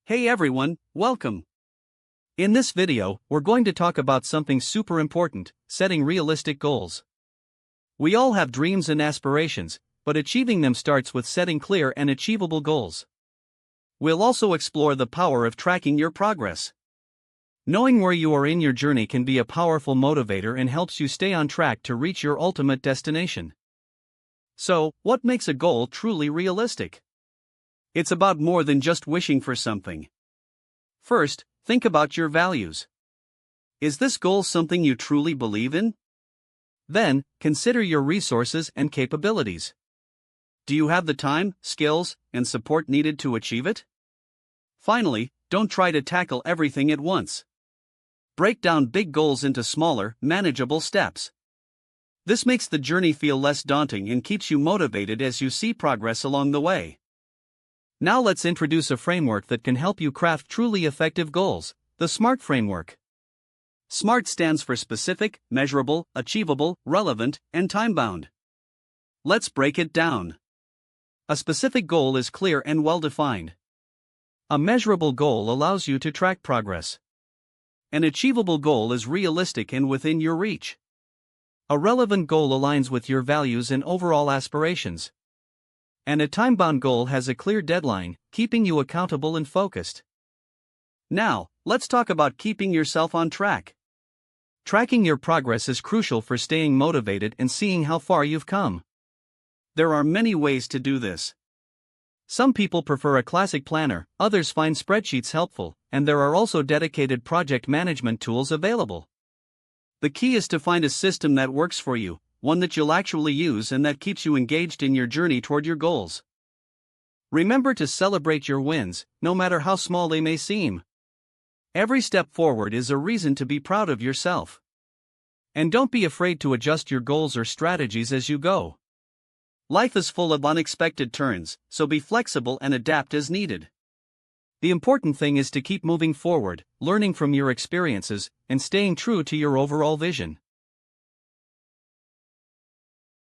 Hey everyone, welcome. In this video, we're going to talk about something super important: setting realistic goals. We all have dreams and aspirations, but achieving them starts with setting clear and achievable goals. We'll also explore the power of tracking your progress. Knowing where you are in your journey can be a powerful motivator and helps you stay on track to reach your ultimate destination. So, what makes a goal truly realistic? It's about more than just wishing for something. First, think about your values. Is this goal something you truly believe in? Then, consider your resources and capabilities. Do you have the time, skills, and support needed to achieve it? Finally, don't try to tackle everything at once. Break down big goals into smaller, manageable steps. This makes the journey feel less daunting and keeps you motivated as you see progress along the way. Now let's introduce a framework that can help you craft truly effective goals: the SMART framework. SMART stands for specific, measurable, achievable, relevant, and time-bound. Let's break it down. A specific goal is clear and well-defined. A measurable goal allows you to track progress. An achievable goal is realistic and within your reach. A relevant goal aligns with your values and overall aspirations. And a time-bound goal has a clear deadline, keeping you accountable and focused. Now, let's talk about keeping yourself on track. Tracking your progress is crucial for staying motivated and seeing how far you've come. There are many ways to do this. Some people prefer a classic planner, others find spreadsheets helpful, and there are also dedicated project management tools available. The key is to find a system that works for you, one that you'll actually use and that keeps you engaged in your journey toward your goals. Remember to celebrate your wins, no matter how small they may seem. Every step forward is a reason to be proud of yourself. And don't be afraid to adjust your goals or strategies as you go. Life is full of unexpected turns, so be flexible and adapt as needed. The important thing is to keep moving forward, learning from your experiences, and staying true to your overall vision.